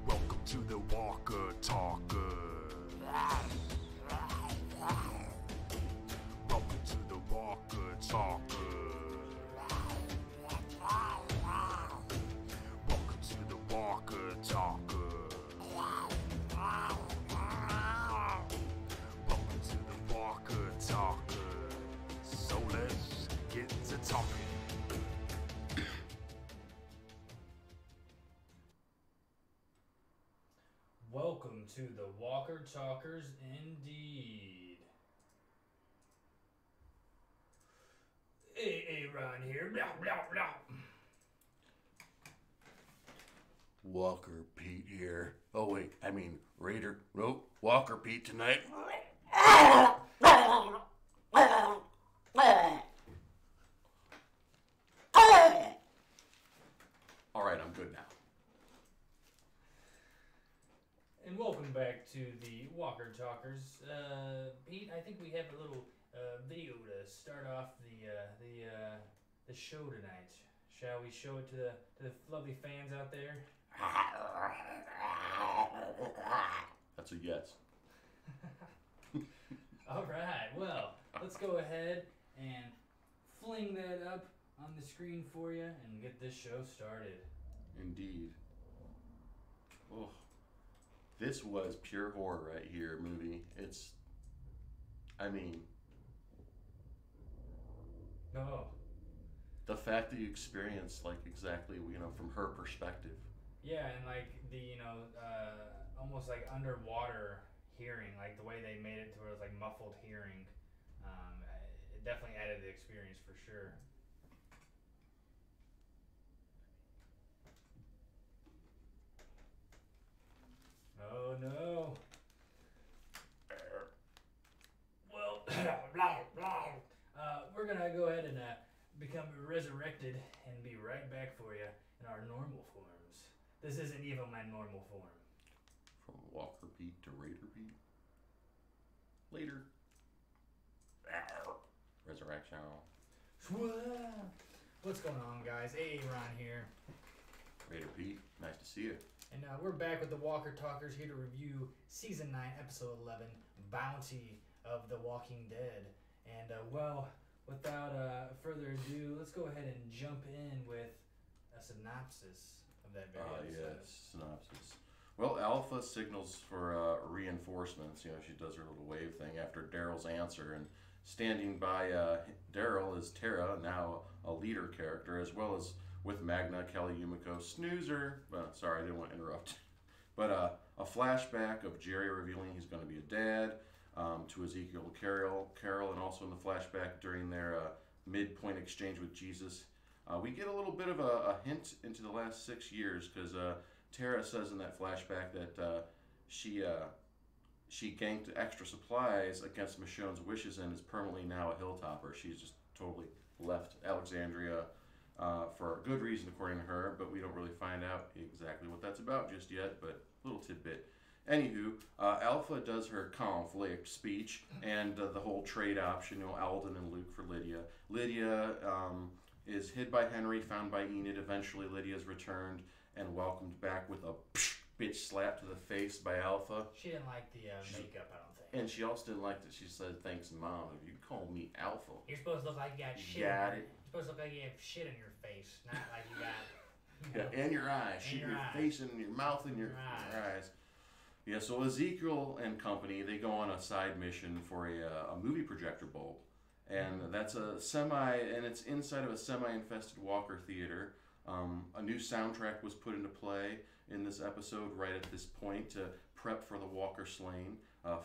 Welcome to the Walker Talker. Welcome to the Walker Talker. Welcome to the Walker Talker. Welcome to the Walker Talker. So let's get to talking. Welcome to the Walker Talkers, indeed. Hey, Ron here. Blah, blah, blah. Walker Pete here. Oh wait, I mean Raider. Nope, Walker Pete tonight. All right, I'm good now. And welcome back to the Walker Talkers. Pete, I think we have a little video to start off the show tonight. Shall we show it to the lovely fans out there? That's a yes. All right. Well, let's go ahead and fling that up on the screen for you and get this show started. Indeed. Oh, this was pure horror right here, movie. Oh. The fact that you experienced like exactly, from her perspective. Yeah, and like the almost like underwater hearing, like the way they made it to where it was like muffled hearing. It definitely added to the experience for sure. Oh no. Well, we're gonna go ahead and become resurrected and be right back for you in our normal forms. This isn't even my normal form. From Walker Pete to Raider Pete. Later. Resurrection. What's going on, guys? Hey, Ron here. Raider Pete, nice to see you. And we're back with the Walker Talkers here to review Season 9, Episode 11, Bounty of the Walking Dead. And, without further ado, let's go ahead and jump in with a synopsis of that very episode. Yes, synopsis. Well, Alpha signals for reinforcements. She does her little wave thing after Daryl's answer. And standing by Daryl is Tara, now a leader character, as well as with Magna, Kelly, Yumiko, Snoozer. Well, sorry, I didn't want to interrupt. But a flashback of Jerry revealing he's going to be a dad to Ezekiel Carol, and also in the flashback during their midpoint exchange with Jesus. We get a little bit of a hint into the last 6 years because Tara says in that flashback that she ganked extra supplies against Michonne's wishes and is permanently now a hilltopper. She's just totally left Alexandria for a good reason, according to her, but we don't really find out exactly what that's about just yet, but a little tidbit. Anywho, Alpha does her conflict speech and the whole trade option, Alden and Luke for Lydia. Lydia is hid by Henry, found by Enid. Eventually, Lydia's returned and welcomed back with a bitch slap to the face by Alpha. She didn't like the makeup, I don't think. And she also didn't like that she said, "Thanks, Mom. If you call me Alpha." You're supposed to look like you got shit. Got it. You're supposed to look like you have shit in your face, not like you got. Yeah, and your eyes. Shoot your face and your mouth and your eyes. Yeah, so Ezekiel and company, they go on a side mission for a movie projector bulb. And that's and it's inside of a semi-infested Walker theater. A new soundtrack was put into play in this episode right at this point to prep for the Walker slaying.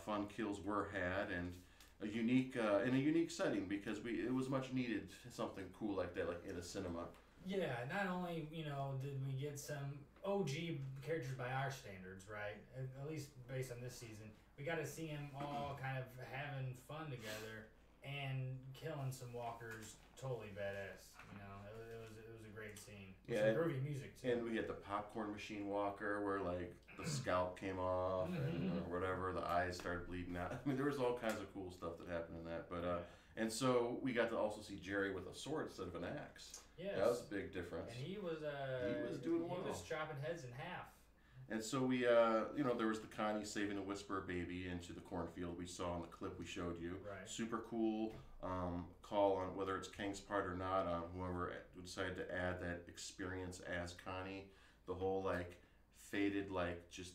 Fun kills were had, and in a unique setting because it was much needed, something cool like that, like in a cinema. Yeah, not only, did we get some OG characters by our standards, right? At least based on this season. We got to see them all kind of having fun together and killing some walkers totally badass. It was a great scene. Yeah, some groovy music too. And we had the popcorn machine walker where like the scalp came off and or whatever, the eyes started bleeding out. I mean, there was all kinds of cool stuff that happened in that. But and so we got to also see Jerry with a sword instead of an axe. Yes. That was a big difference. And he was doing just chopping heads in half. And so we, there was the Connie saving a Whisperer baby into the cornfield we saw in the clip we showed you. Right. Super cool call on whether it's Kang's part or not on whoever decided to add that experience as Connie. The whole like faded just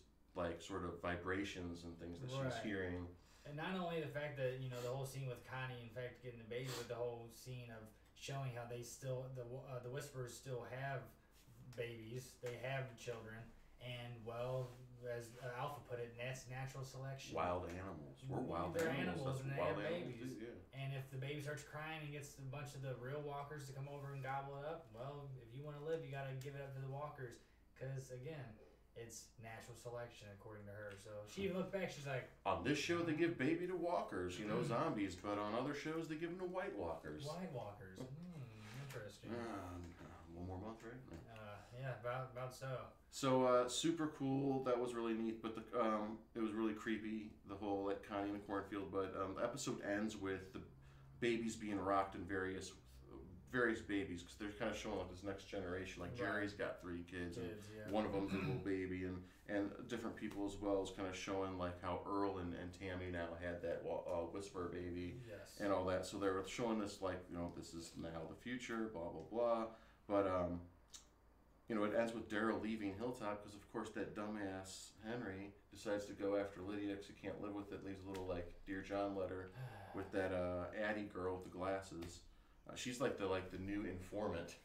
sort of vibrations and things that she's hearing. And not only the fact that the whole scene with Connie, in fact, getting the baby, but the whole scene of showing how they still the Whisperers still have babies, they have children. And as Alpha put it, that's natural selection. Wild animals. We're wild They're animals. and they wild have animals babies. do, yeah. And if the baby starts crying and gets a bunch of the real walkers to come over and gobble it up, well, if you want to live, you got to give it up to the walkers. Because, again, it's natural selection, according to her. So she looked back, she's like... On this show, they give baby to walkers, zombies. But on other shows, they give them to white walkers. White walkers. Interesting. One more month, right? Yeah, about so. So super cool. That was really neat. But it was really creepy. The whole Connie in the cornfield. But the episode ends with the babies being rocked in various babies, because they're kind of showing this next generation. Jerry's got 3 kids, and one of them's a little baby, and different people as well is kind of showing how Earl and Tammy now had that Whisperer baby, and all that. So they were showing this this is now the future, blah blah blah. But it ends with Daryl leaving Hilltop because, of course, that dumbass Henry decides to go after Lydia because he can't live with it. Leaves a little Dear John letter with that Addie girl with the glasses. She's the new informant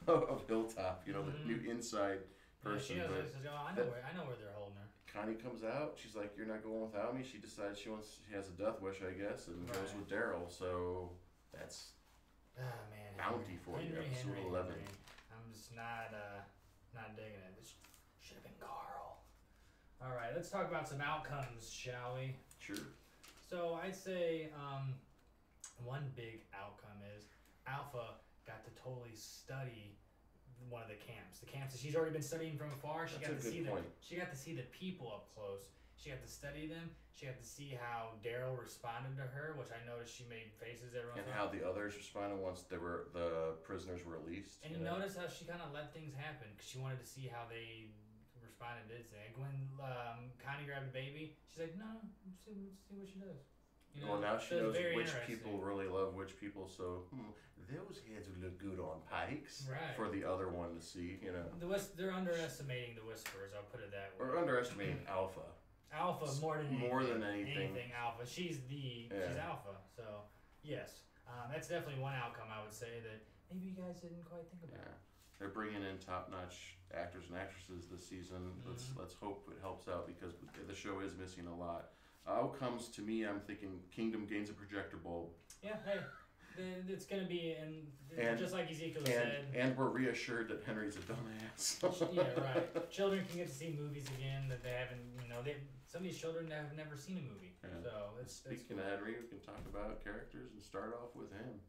of Hilltop. The new inside person. Yeah, she says, I know where they're holding her. Connie comes out. She's like, "You're not going without me." She decides she has a death wish, I guess, and goes with Daryl. So that's bounty for you. Episode 11. I'm just not digging it. This should have been Carl. All right, let's talk about some outcomes, shall we? Sure. So I'd say one big outcome is Alpha got to totally study one of the camps. The camps that she's already been studying from afar. She got to see the people up close. She got to study them. She got to see how Daryl responded to her, which I noticed she made faces everyone. And how the others responded once the prisoners were released. And you notice how she kind of let things happen because she wanted to see how they responded to it. When Connie grabbed the baby, she's like, "No, see what she does." Well, now she knows which people really love which people, so those heads would look good on pikes for the other one to see, They're underestimating the Whisperers, I'll put it that way. Or underestimating Alpha. Alpha more than anything. Alpha. She's Alpha, so yes. That's definitely one outcome I would say that maybe you guys didn't quite think about. Yeah. They're bringing in top-notch actors and actresses this season. Let's hope it helps out because the show is missing a lot. Outcomes to me, I'm thinking Kingdom gains a projector bulb. Yeah, hey, it's gonna be, and just like Ezekiel said. And we're reassured that Henry's a dumbass. Yeah, right. Children can get to see movies again that they haven't. Some of these children have never seen a movie. Yeah. So speaking of Henry, we can talk about characters and start off with him.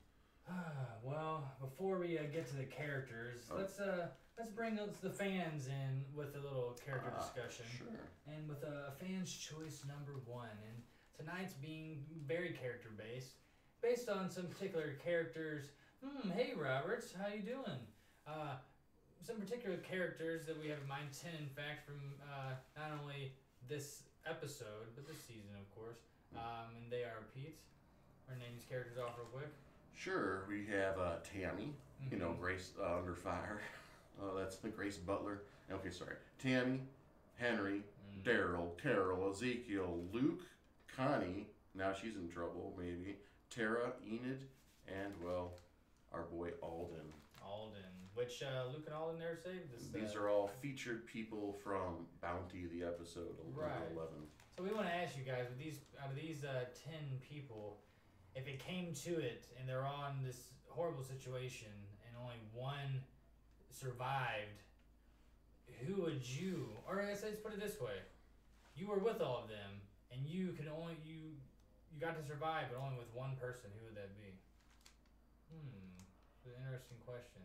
Well, before we get to the characters, let's bring the fans in with a little character discussion. Sure. And with a fan's choice number 1, and tonight's being very character based on some particular characters. Hey Roberts, how you doing? Some particular characters that we have in mind. 10, in fact, from not only this episode but this season, of course. And they are Pete. Our name these characters off real quick. Sure, we have Tammy, Grace Under Fire. That's the Grace Butler. Okay, sorry. Tammy, Henry, Daryl, Carol, Ezekiel, Luke, Connie. Now she's in trouble, maybe. Tara, Enid, and, our boy Alden. Which Luke and Alden never saved this. These are all featured people from Bounty, the episode 11. So we want to ask you guys, out of these 10 people, if it came to it and they're all in this horrible situation and only one survived, who would you, or let's put it this way, you were with all of them and you got to survive but only with one person, who would that be? It's an interesting question.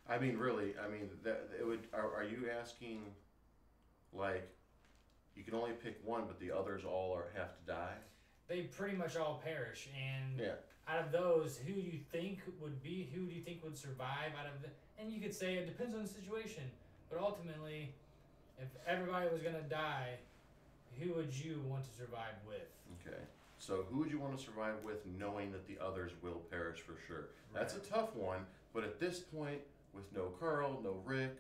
I mean, really, that it would. Are you asking, you can only pick one, but the others all have to die? They pretty much all perish, and out of those, who do you think would survive out of and you could say it depends on the situation, But ultimately, if everybody was gonna die, who would you want to survive with? Okay. So who would you want to survive with, knowing that the others will perish for sure? That's a Right. tough one. But at this point, with no Carl, no Rick,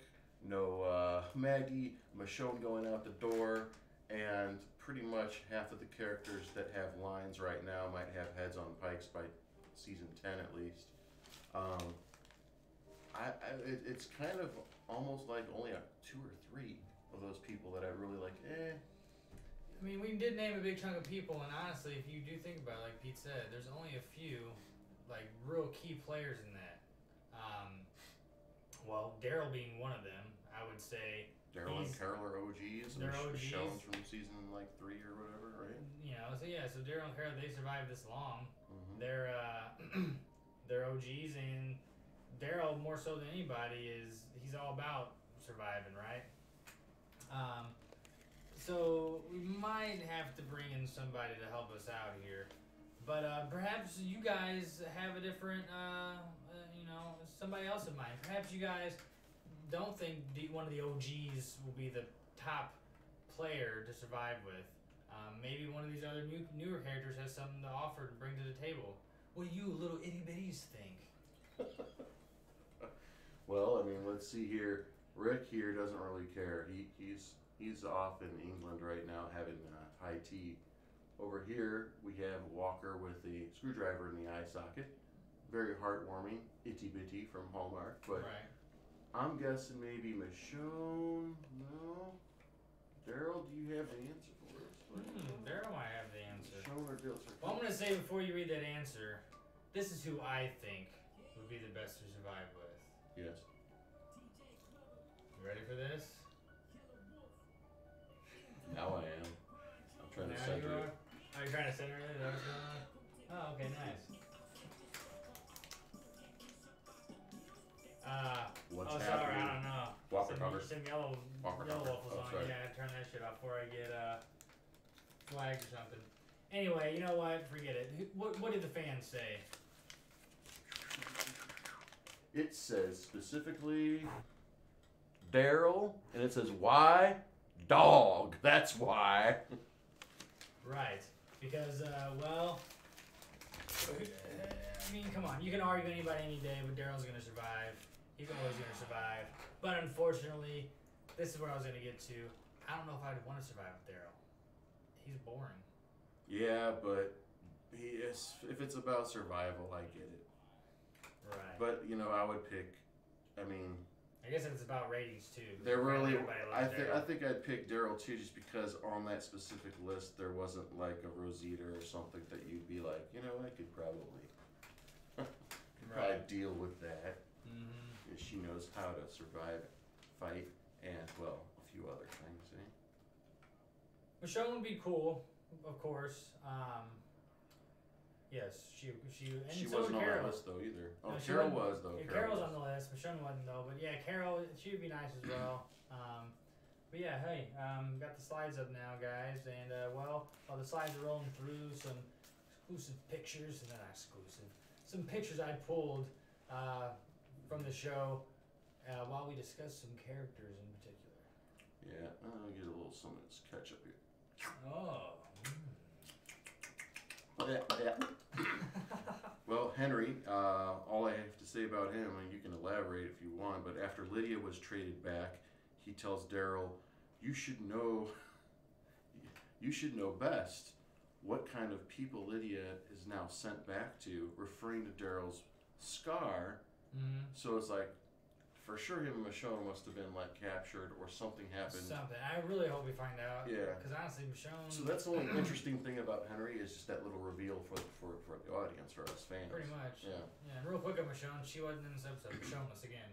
no Maggie, Michonne going out the door, and pretty much half of the characters that have lines right now might have heads on pikes by season 10 at least. Um, it's kind of almost like only two or three of those people that I really like. I mean, we did name a big chunk of people, and honestly, if you do think about it, like Pete said, there's only a few, like, real key players in that. Well, Daryl being one of them, I would say. Daryl and Carol are OGs, and They're OGs. Michonne's from season like 3 or whatever, right? You know, so yeah, so Daryl and Carol, they survived this long. Mm-hmm. They're they're OGs, and Daryl more so than anybody he's all about surviving, right? So we might have to bring in somebody to help us out here, but perhaps you guys have a different, somebody else in mind. Perhaps you guys don't think one of the OGs will be the top player to survive with. Maybe one of these other newer characters has something to offer to bring to the table. What do you little itty bitties think? Well, I mean, let's see here. Rick here doesn't really care. He's off in England right now having high tea. Over here we have Walker with a screwdriver in the eye socket. Very heartwarming, itty bitty from Hallmark. But Right. I'm guessing maybe Michonne. No. Daryl, do you have the answer for us? Daryl might have the answer. Michonne or Daryl? Well, I'm gonna say before you read that answer, this is who I think would be the best to survive with. Yes. You ready for this? Now I am. I'm trying to Now center you are? it. Are you trying to center it? Is that what's going on? Oh, okay, nice. What's sorry, happening? I don't know. Walker some, cover. some yellow Walker cover. waffles Oh, on. sorry. Yeah, turn that shit off before I get flagged or something. Anyway, you know what? Forget it. What did the fans say? It says specifically Daryl, and it says why? Dog. That's why. Right. Because, well, I mean, come on. You can argue anybody any day, but Daryl's going to survive. He's always going to survive. But unfortunately, this is where I was going to get to. I don't know if I'd want to survive with Daryl. He's boring. Yeah, but if it's about survival, I get it. Right. But, I would pick, I guess it's about ratings, too. they're really, Everybody loves I Daryl. think I'd pick Daryl too, just because on that specific list there wasn't like a Rosita or something that you'd be like, I could probably deal with that. Mm-hmm. She knows how to survive, fight, and, well, a few other things, eh? Michonne would be cool, of course. Yes, she and She so wasn't would on Carol. that list, though, either. Oh, No, she Carol wasn't. was, though. Yeah, Carol Carol's was. on the list. Michonne wasn't though, but yeah, Carol, she would be nice as well. But yeah, hey, got the slides up now, guys, and while the slides are rolling through, some exclusive pictures, and not exclusive, some pictures I pulled from the show while we discuss some characters in particular. Yeah, I'll get a little some of this ketchup here. Oh. Yeah. Well, Henry, all I have to say about him, and you can elaborate if you want, but after Lydia was traded back, he tells Daryl, you should know best what kind of people Lydia is now sent back to, referring to Daryl's scar. Mm-hmm. So it's like, for sure him and Michonne must have been like captured or something happened. Something. I really hope we find out. Yeah. Because honestly, Michonne. So that's the only interesting thing about Henry is just that little reveal for the audience, for us fans. Pretty much. Yeah. Yeah, and real quick on Michonne, she wasn't in this episode. Michonne-less again.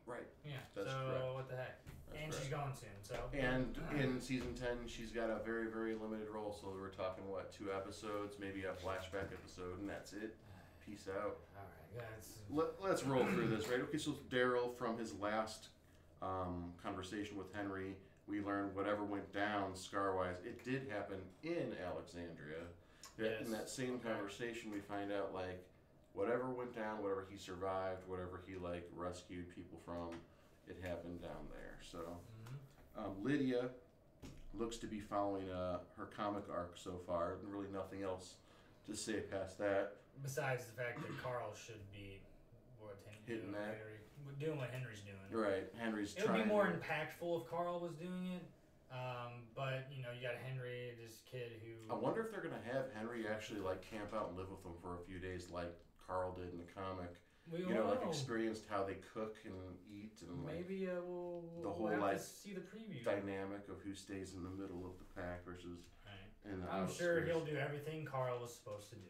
Right. Yeah. That's so correct. what the heck? That's And correct. she's going soon. So. And in season 10, she's got a very, very limited role. So we're talking, 2 episodes, maybe a flashback episode, and that's it. Peace out. All right, guys. Let's roll through this, right? Okay, so Daryl, from his last conversation with Henry, we learned whatever went down scar-wise, it did happen in Alexandria. Yes. In that same conversation, we find out, whatever went down, whatever he survived, whatever he, rescued people from, it happened happened down there. So Lydia looks to be following her comic arc so far. Really nothing else to say past that. Besides the fact that Carl should be Hitting that. doing what Henry's doing. Right, Henry's It would be more impactful if Carl was doing it. But you got Henry, this kid who. I wonder if they're gonna have Henry actually like camp out and live with them for a few days, like Carl did in the comic. Like experienced how they cook and eat and maybe we'll have to see the preview. Dynamic of who stays in the middle of the pack versus. Right. In the I'm sure he'll do everything Carl was supposed to do.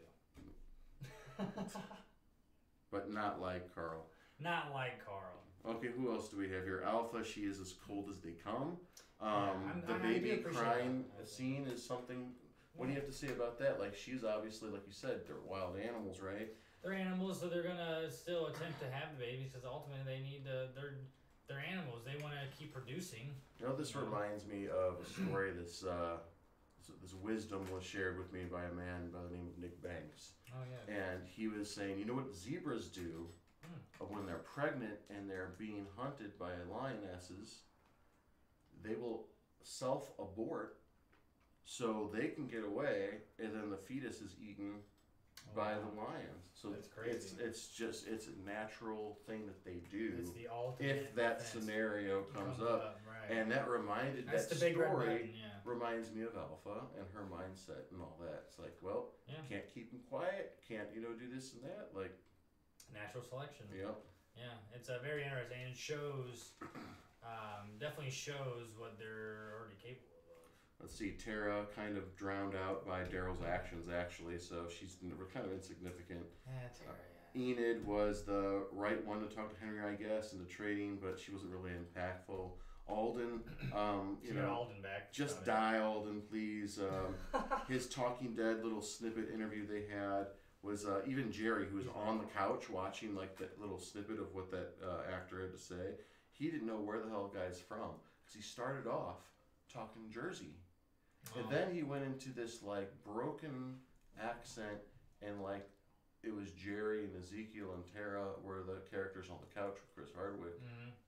But not like Carl. Not like Carl. Okay, who else do we have here? Alpha, she is as cold as they come. The I baby crying scene is something. What do you have to say about that? Like, she's obviously, like you said, they're wild animals, right? They're animals, so they're gonna still attempt to have the babies because ultimately they need to. They're animals. They want to keep producing. This reminds me of a story. This wisdom was shared with me by a man by the name of Nick Banks. Oh yeah. And he was saying, you know what zebras do when they're pregnant and they're being hunted by lionesses? They will self-abort so they can get away, and then the fetus is eaten by the lions. So that's crazy. It's a natural thing that they do. It's the ultimate if that scenario comes up. Right. And that reminded that's that the big story button, reminds me of Alpha and her mindset and all that. It's like, well, can't keep them quiet, can't do this and that, like natural selection. Yep. Yeah, it's very interesting. And it shows, definitely shows what they're already capable of. Let's see, Tara kind of drowned out by Daryl's actions, actually, so she's kind of insignificant. Yeah, Tara, Enid was the right one to talk to Henry, I guess, in the trading, but she wasn't really impactful. Alden, Alden back. Just die, Alden, please. His Talking Dead little snippet interview they had was even Jerry, who was on the couch watching like that little snippet of what that actor had to say. He didn't know where the hell the guy's from because he started off talking Jersey, and then he went into this like broken accent, and like it was Jerry and Ezekiel and Tara were the characters on the couch with Chris Hardwick,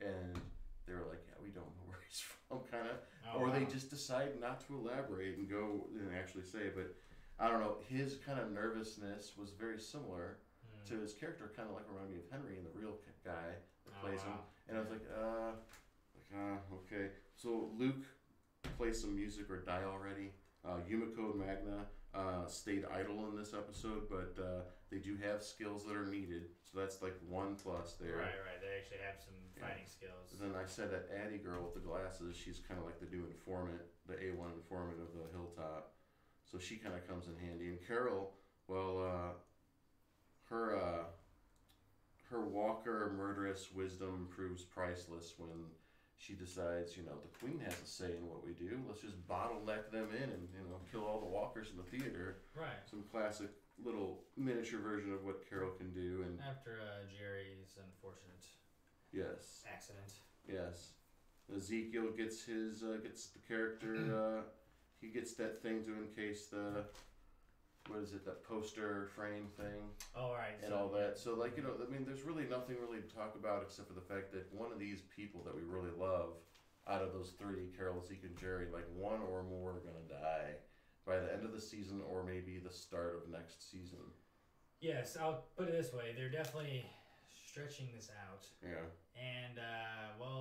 and they were like, yeah, we don't know where he's from, kind of, they just decide not to elaborate and go and actually say. But I don't know, his kind of nervousness was very similar to his character, kind of like reminded me of Henry and the real guy that plays him. And I was like, okay. So Luke plays some music or die already. Yumiko and Magna stayed idle in this episode, but they do have skills that are needed. So that's like 1+ there. Right. They actually have some fighting skills. And then I said that Addie girl with the glasses, she's kind of like the new informant, the A1 informant of the Hilltop. So she kind of comes in handy. And Carol, well, her Walker murderous wisdom proves priceless when she decides, the Queen has a say in what we do. Let's just bottleneck them in and, kill all the walkers in the theater. Right. Some classic little miniature version of what Carol can do. And after Jerry's unfortunate accident. Yes. Ezekiel gets the character, he gets that thing to encase the, that poster frame thing. Oh, right. And all that. So, there's really nothing really to talk about except for the fact that one of these people that we really love, out of those three, Carol, Ezekiel, and Jerry, like one or more are going to die by the end of the season or maybe the start of next season. Yes, I'll put it this way. They're definitely stretching this out. Yeah. And,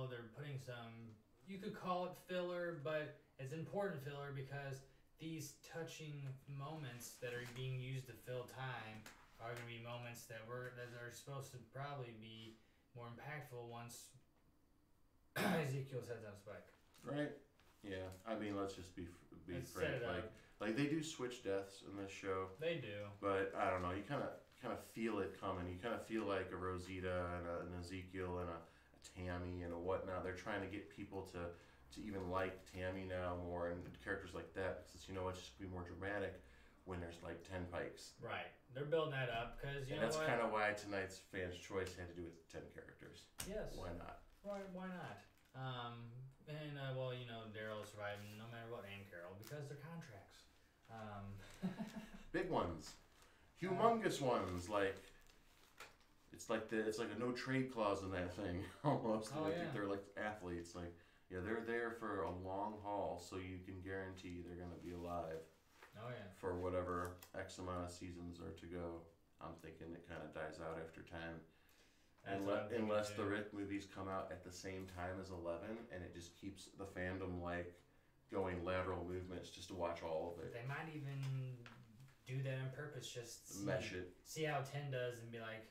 they're putting some, you could call it filler, but it's important filler because these touching moments that are being used to fill time are going to be moments that are supposed to probably be more impactful once Ezekiel's head's on a spike. Right. Yeah. I mean, let's just be frank. Like they do switch deaths in this show. They do. But I don't know. You kind of feel it coming. You kind of feel like a Rosita and an Ezekiel and a Tammy and a whatnot. They're trying to get people to even like Tammy now more and characters like that because it's just be more dramatic when there's like 10 pikes. Right. They're building that up because that's kind of why tonight's Fans' Choice had to do with 10 characters. Yes. Why not? Why not? Daryl surviving no matter what, and Carol because they're contracts. Big ones, humongous ones like it's like a no trade clause in that thing almost. Oh, I yeah. think they're like athletes. Like, yeah, they're there for a long haul, so you can guarantee they're gonna be alive Oh yeah. for whatever X amount of seasons are to go. I'm thinking it kind of dies out after 10. That's what I'm thinking, Unless too. the Rick movies come out at the same time as 11, and it just keeps the fandom like going lateral movements just to watch all of it. They might even do that on purpose, just Mesh it. see how 10 does and be like,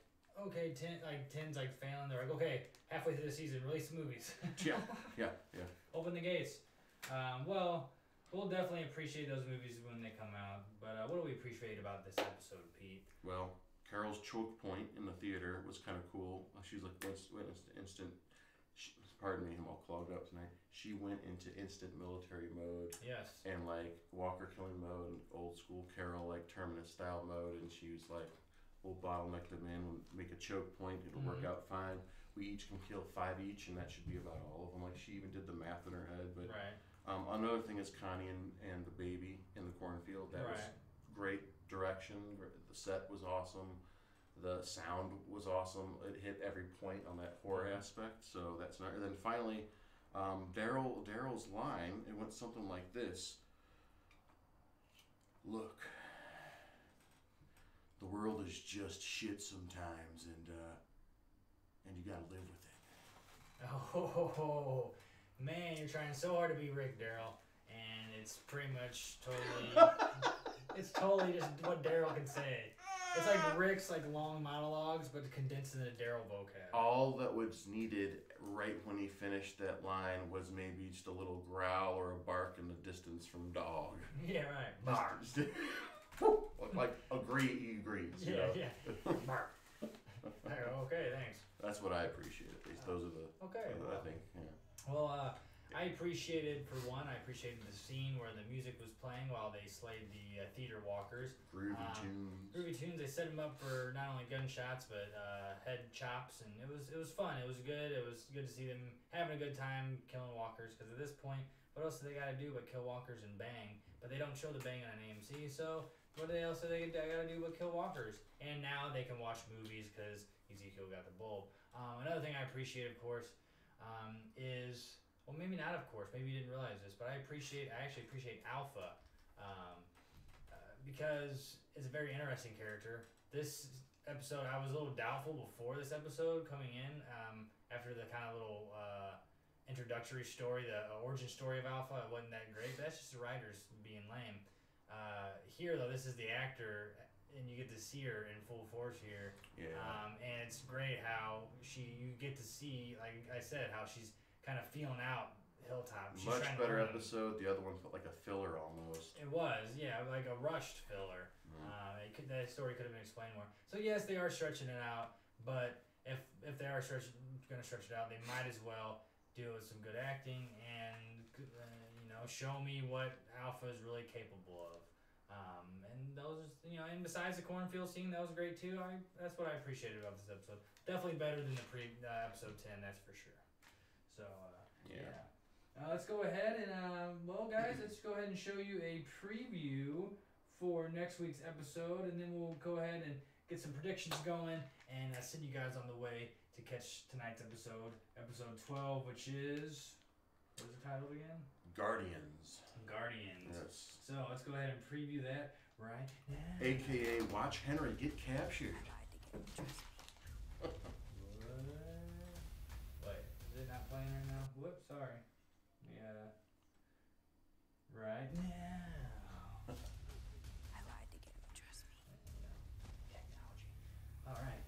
okay, 10's like failing. They're like, okay, halfway through the season, release the movies. Yeah. Open the gates. Well, we'll definitely appreciate those movies when they come out. But what do we appreciate about this episode, Pete? Well, Carol's choke point in the theater was kind of cool. She was like, instant. Pardon me, I'm all clogged up tonight. She went into instant military mode. Yes. And like Walker killing mode and old school Carol like Terminus style mode, and she was like, we'll bottleneck them in, we'll make a choke point, it'll work out fine. We each can kill 5 each, and that should be about all of them. Like, she even did the math in her head. But right. Another thing is Connie and the baby in the cornfield. That was great direction. The set was awesome. The sound was awesome. It hit every point on that horror aspect. So that's not. And then finally, Daryl's line. It went something like this: "Look, the world is just shit sometimes, and you gotta live with it." Oh man, you're trying so hard to be Rick, Daryl, and it's pretty much totally. It's totally just what Daryl can say. It's like Rick's like long monologues, but condensed into Daryl vocab. All that was needed right when he finished that line was maybe just a little growl or a bark in the distance from dog. Yeah, right. Bark. Like, he agrees. Yeah, you know? yeah. Bark. Okay, thanks. That's what I appreciate. At least those are the. Okay. I think. Yeah. Well, I appreciated, for one, I appreciated the scene where the music was playing while they slayed the theater walkers. Groovy tunes. Groovy tunes. They set them up for not only gunshots but head chops, and it was fun. It was good. It was good to see them having a good time killing walkers. Because at this point, what else do they got to do but kill walkers and bang? But they don't show the bang on an AMC, so what else do they got to do but kill walkers? And now they can watch movies because Ezekiel got the bulb. Another thing I appreciate, of course, is. Well, maybe not, of course. Maybe you didn't realize this, but I actually appreciate Alpha because it's a very interesting character. This episode, I was a little doubtful before this episode coming in after the kind of little introductory story, the origin story of Alpha. It wasn't that great, but that's just the writers being lame. Here, though, this is the actor, and you get to see her in full force here. Yeah. And it's great how you get to see, like I said, how she's kind of feeling out Hilltop. She's Much better episode. The other one felt like a filler almost. It was, yeah, like a rushed filler. That story could have been explained more. So yes, they are stretching it out, but if they are going to stretch it out, they might as well do it with some good acting and show me what Alpha is really capable of. And those, and besides the cornfield scene, that was great too. That's what I appreciated about this episode. Definitely better than the episode 10, that's for sure. So, yeah. Let's go ahead and, well, guys, let's go ahead and show you a preview for next week's episode, and then we'll go ahead and get some predictions going, and send you guys on the way to catch tonight's episode 12, which is, what is the title again? Guardians. Yes. So, let's go ahead and preview that right now. AKA Watch Henry Get Captured. Not playing right now. Whoops, sorry. Yeah. Right now. I lied to get him, trust me. Technology. Alright.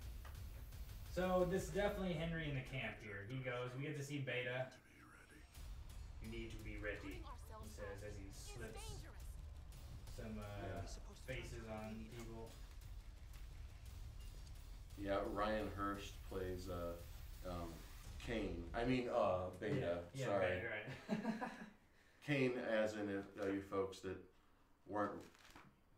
So this is definitely Henry in the camp here. He goes, we get to see Beta. You need to be ready, he says as he slips some faces on people. Yeah, Ryan Hurst plays Kane. Beta. Yeah, sorry. Beta, right. Kane, as in you folks that weren't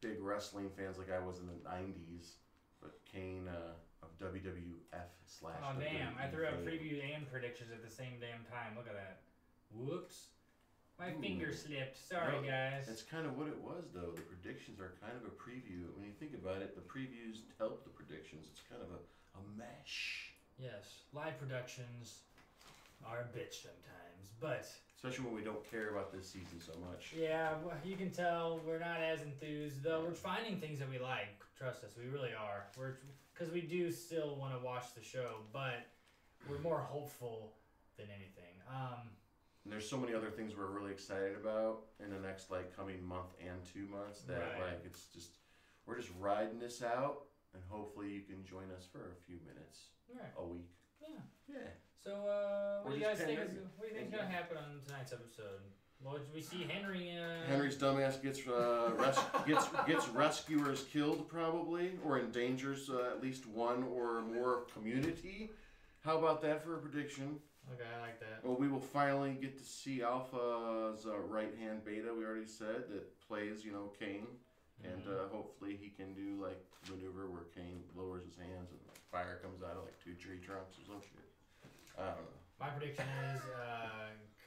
big wrestling fans like I was in the 90s, but Kane of WWF / Oh, damn. I WWE threw out fame. preview and predictions at the same damn time. Look at that. Whoops. My finger slipped. Sorry, No, guys. That's kind of what it was, though. The predictions are kind of a preview. When you think about it, the previews help the predictions. It's kind of a mesh. Yes, live productions are a bitch sometimes, but Especially when we don't care about this season so much. yeah, you can tell we're not as enthused, though. We're finding things that we like. Trust us, we really are. Because we do still want to watch the show, but we're more hopeful than anything. And there's so many other things we're really excited about in the next like coming month and 2 months that Right. like it's just we're just riding this out, and hopefully you can join us for a few minutes Right. a week. Yeah. Yeah. So, what Or do you just guys think? PanNerdia. What do you think's gonna happen on tonight's episode? Well, we see Henry. Henry's dumbass gets gets rescuers killed probably, or endangers at least one or more community. How about that for a prediction? Okay, I like that. Well, we will finally get to see Alpha's right-hand beta, we already said, that plays, Kane. And hopefully he can do, like, maneuver where Kane lowers his hands and fire comes out of, like, 2 tree trunks or some shit. I don't know. My prediction is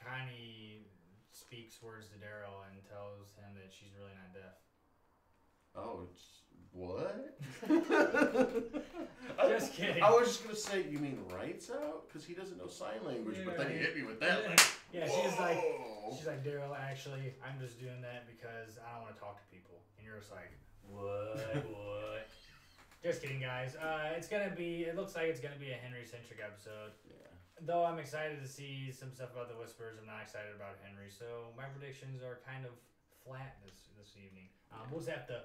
Connie speaks words to Daryl and tells him that she's really not deaf. Oh, it's... What? Just kidding. I was just going to say, you mean rights out? Because he doesn't know sign language, but then he hit me with that. Like, yeah, she's like, Daryl, actually, I'm just doing that because I don't want to talk to people. And you're just like, what? Just kidding, guys. It looks like it's going to be a Henry-centric episode. Yeah. Though I'm excited to see some stuff about the Whispers, I'm not excited about Henry. So my predictions are kind of flat this evening. We'll just have to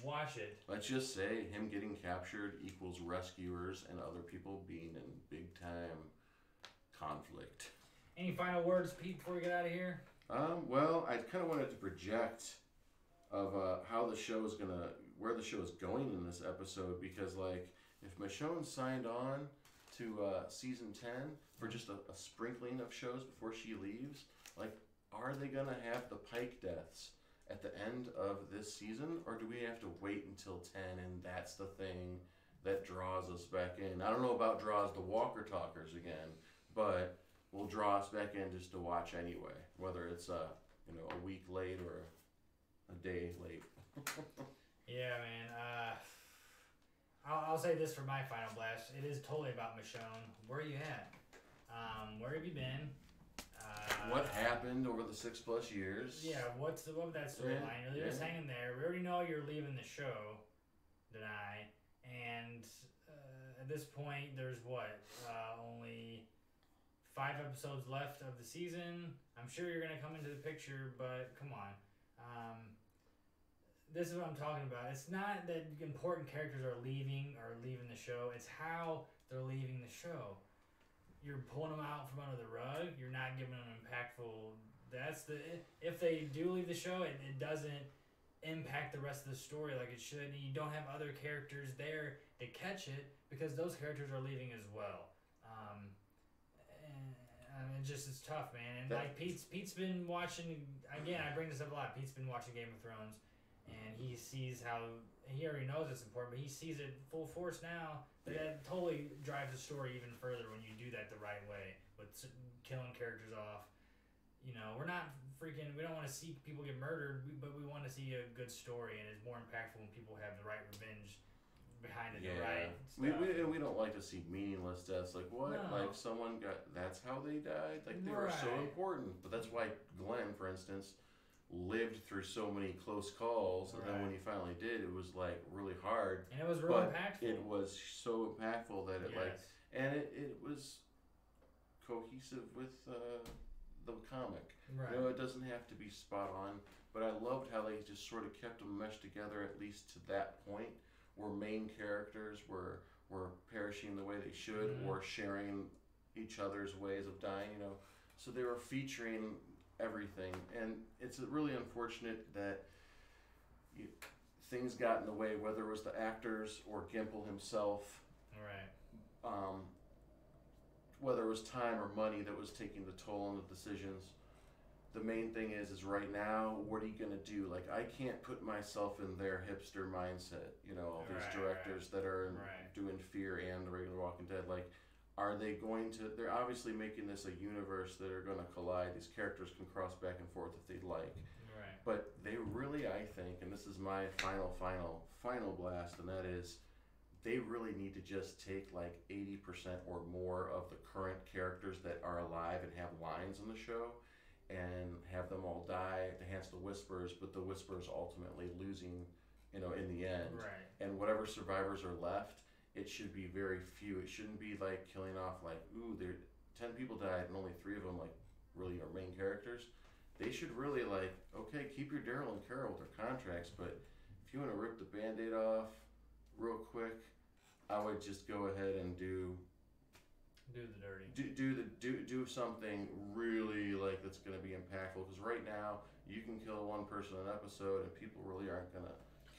watch it. Let's just say him getting captured equals rescuers and other people being in big time conflict. Any final words, Pete, before we get out of here? Well, I kind of wanted to project of how the show is where the show is going in this episode, because like if Michonne signed on to season 10 for just a sprinkling of shows before she leaves, like are they gonna have the Pike deaths at the end of this season, or do we have to wait until 10 and that's the thing that draws us back in? I don't know about draws the Walker Talkers again, but will draw us back in just to watch anyway, whether it's a week late or a day late. Yeah, man. I'll say this for my final blast. It is totally about Michonne. Where are you at? Where have you been? What happened over the 6+ years? Yeah, what was that storyline? You're just hanging there. We already know you're leaving the show, Denai. And at this point, there's only 5 episodes left of the season. I'm sure you're going to come into the picture, but come on. This is what I'm talking about. It's not that important characters are leaving the show. It's how they're leaving the show. You're pulling them out from under the rug. You're not giving them impactful. If they do leave the show, it doesn't impact the rest of the story like it should. You don't have other characters there to catch it because those characters are leaving as well. It's tough, man. And like Pete's been watching. Again, I bring this up a lot. Pete's been watching Game of Thrones, and he sees how he already knows it's important, but he sees it full force now. That totally drives the story even further when you do that the right way with killing characters off. We're not freaking. We don't want to see people get murdered, but we want to see a good story, and it's more impactful when people have the right revenge behind it. Yeah. The right stuff. We don't like to see meaningless deaths. Like what? No. Like someone that's how they died. Like they were so important. But that's why Glenn, for instance, lived through so many close calls, and then when he finally did, it was like really hard. And it was real impactful. It was so impactful that it was cohesive with the comic. Right. It doesn't have to be spot on, but I loved how they just sort of kept them meshed together at least to that point, where main characters were perishing the way they should, or sharing each other's ways of dying. So they were featuring everything, and it's really unfortunate that things got in the way, whether it was the actors or Gimple himself. Right. Whether it was time or money that was taking the toll on the decisions. The main thing is right now, what are you gonna do? Like, I can't put myself in their hipster mindset. All these directors that are doing Fear and the regular Walking Dead. Like, are they going to? They're obviously making this a universe that are gonna collide. These characters can cross back and forth if they'd like. Right. But they really, I think, and this is my final blast, and that is, they really need to just take like 80% or more of the current characters that are alive and have lines in the show and have them all die at the hands of the Whisperers, but the Whisperers ultimately losing, in the end. Right. And whatever survivors are left, it should be very few. It shouldn't be like killing off like, ooh, 10 people died and only 3 of them like really are main characters. They should really like, okay, keep your Daryl and Carol with their contracts, but if you want to rip the Band-Aid off real quick, I would just go ahead and do the dirty. Do something really like that's going to be impactful, because right now you can kill one person an episode and people really aren't going to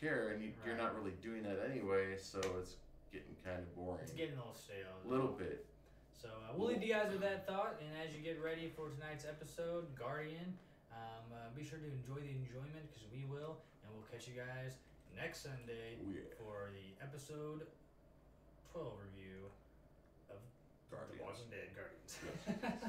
care, and you're not really doing that anyway, so it's getting kind of boring. It's getting a little stale. A little bit. So we'll leave you guys with that thought, and as you get ready for tonight's episode, Guardian, be sure to enjoy the enjoyment, because we will, and we'll catch you guys next Sunday for the episode 12 review of Guardians. The Walking Dead Guardians.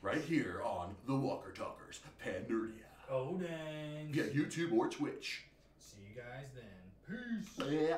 Right here on The Walker Talkers, PanNerdia. Oh, dang. Yeah, YouTube or Twitch. See you guys then. Peace. Yeah.